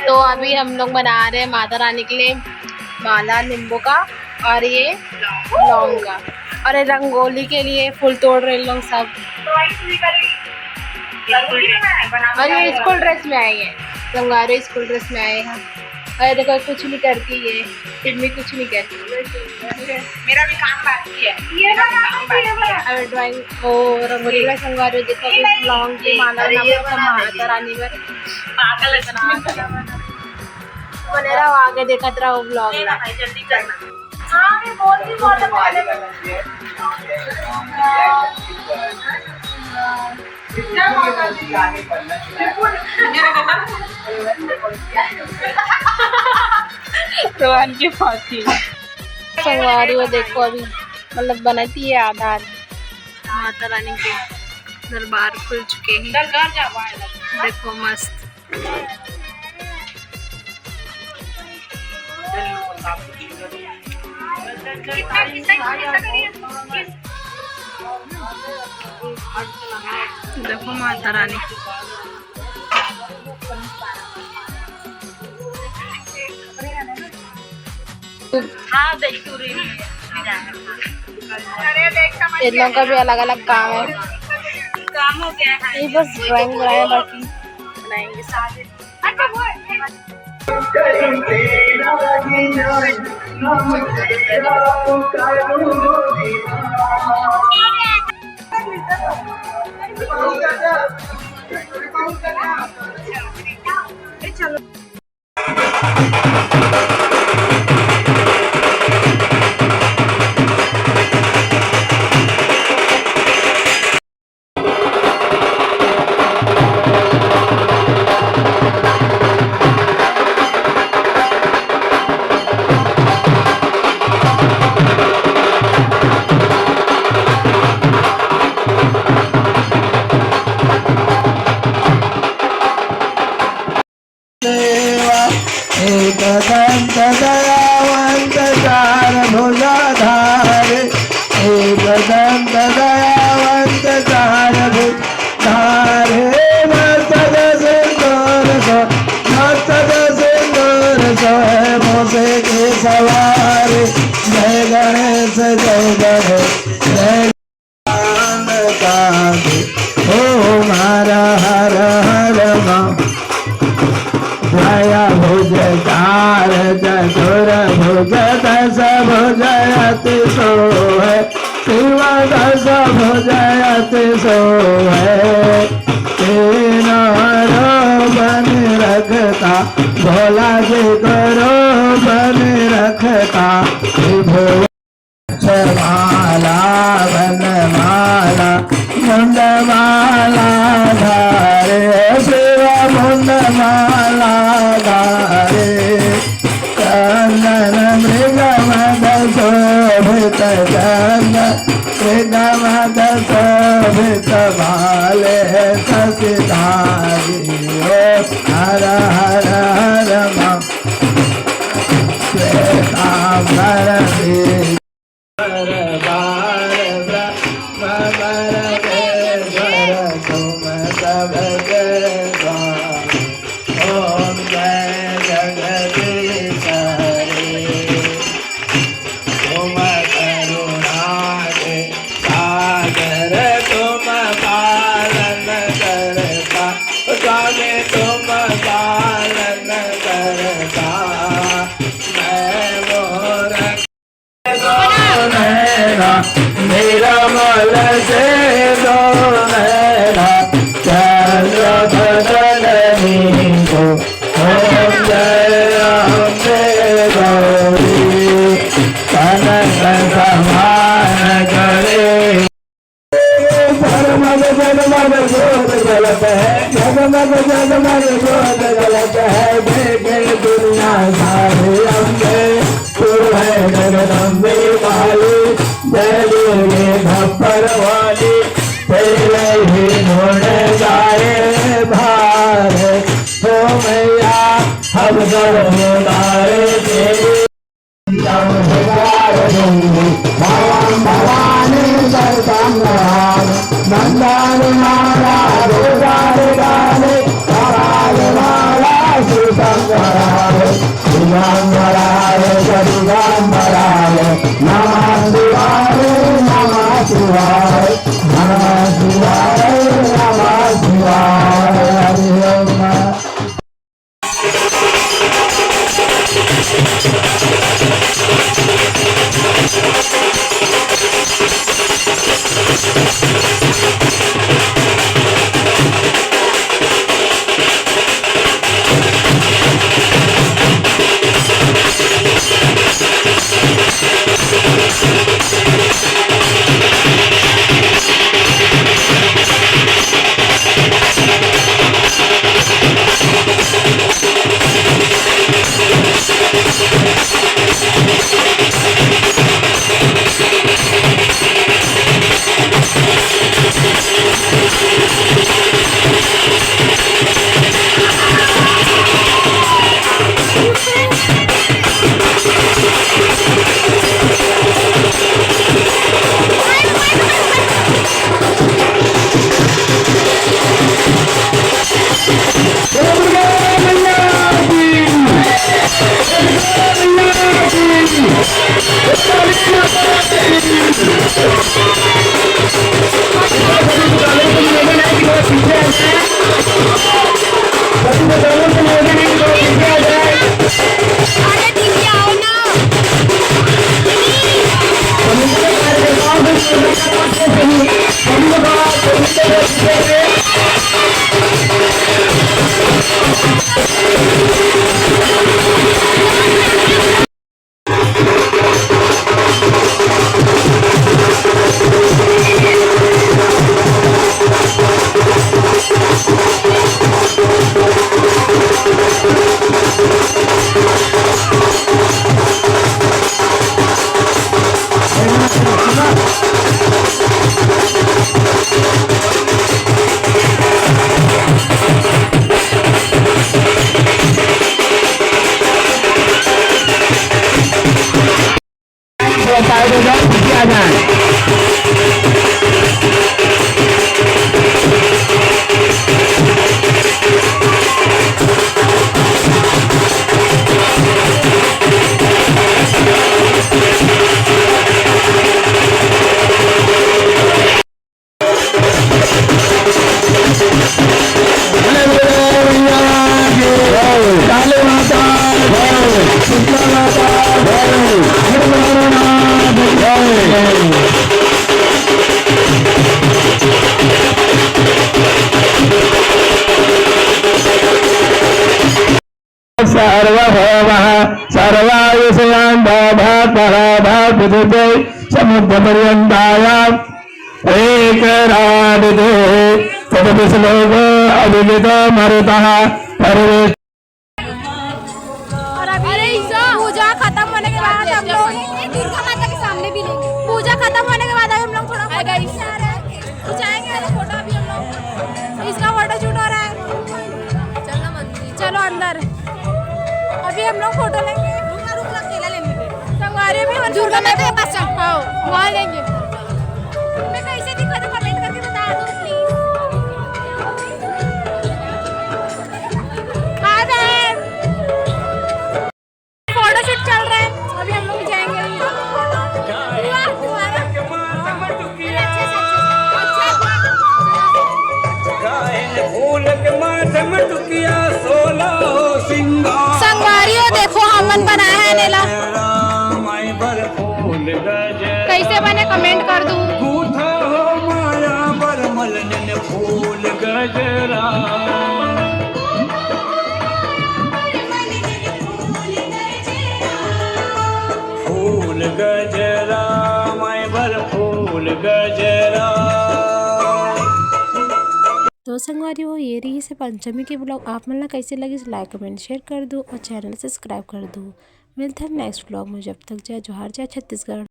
तो अभी हम लोग बना रहे हैं माता रानी के लिए माला नींबू का और ये लौंग का, और ये रंगोली के लिए फूल तोड़ रहे लोग सब। और ये स्कूल ड्रेस में आए हैं, रंगारे स्कूल ड्रेस में आए हैं। अरे देखो कुछ नहीं करती ये टिम्मी, कुछ नहीं करती। मेरा भी काम बाकी है, ये ना काम बाकी है। अरे ड्राइंग ओ रंगोली का संगारे देखो, लौंग की माला माता रानी पर पागल बनेरा आगे देखत रहो ब्लॉग में। जल्दी करना। हाँ मैं बोलती बहुत रोहन की फांसी संगवारी वो देखो अभी मतलब बनाती है आधा। माता रानी के दरबार खुल चुके हैं, देखो मस्त। देखो माता रानी हाँ इन लोगों का भी अलग अलग काम है। काम हो गया है, ये बस ड्राइंग बनाए, बाकी बनाएंगे साथ। एकदंत दयावंत चार भुजाधारे, एकदंत दयावंत चार भुजाधारे, मस्तक सिंदूर सो, मस्तक सिंदूर सो है मोसे के सवारे। जय गणेश जय गणेश जय कांदे ओ मारा हर हर मा। जय भुज चार चतुर भुज दस भुजयति सोहे, शिव दस भुजयति सोहे। तीन बन रखता भोला जी करो बन रखता, माला बन माला मुंड माला धारे, शिव मुंड माला धारे। चंदन मृग मद शोभित चंदन मृग मद शोभित माले ससिधारी। ओ हर हर हर मा श्वेतांबर देवी मेरा मल से दो नैना चंद्र बदलनी को। ओम जय अम्बे गौरी कनक समान करे। जगमग जगमग जोत जलत है, जगमग जगमग जोत जलत है। देखे दुनिया सारे अम्बे, तू है जगदम्बे काली। जय दुर्गे भप्पर वाली, तेरे ही गुण गाए भार। हो मैया हम सब गाए तेरे भवानी सर्वंगान नंदन माला गोदार गाने, माला सुसंग नमः शिवाय नमः शिवाय नमः शिवाय नमः शिवाय हरि ओम। सर्वभौमः सर्वायुषयान्दाभात्पराभात्पृथिव्यै समुद्रपर्यन्तायाम् एकराडिते तदपि श्लोक अभिजितो मरुतः सर्वे। पूजा खत्म होने के बाद हम लोग दुर्गा माता के सामने भी लेंगे। पूजा खत्म होने के बाद हम लोग थोड़ा खिंचाएंगे फोटो। अभी हम लोग इसका फोटो शूट हो रहा है। चलो मंदिर, चलो अंदर। अभी हम लोग फोटो लेंगे। संगवारी भी दुर्गा माता के पास चल, वहाँ लेंगे। मैं कैसे दिखा तो कमेंट करके बता दो प्लीज। फोटोशूट चल रहा है, अभी हम लोग जाएंगे। संगवारियों देखो हमन बनाया है नेला। कैसे बने कमेंट कर दो। फूल गजरा फूल गजरा मैं भर फूल गजरा। तो संगवारियों ये रही से पंचमी के ब्लॉग। आप मन कैसे लगी लाइक कमेंट शेयर कर दो और चैनल सब्सक्राइब कर दो। मिलते हैं नेक्स्ट ब्लॉग में। जब तक जय जोहार, जय छत्तीसगढ़।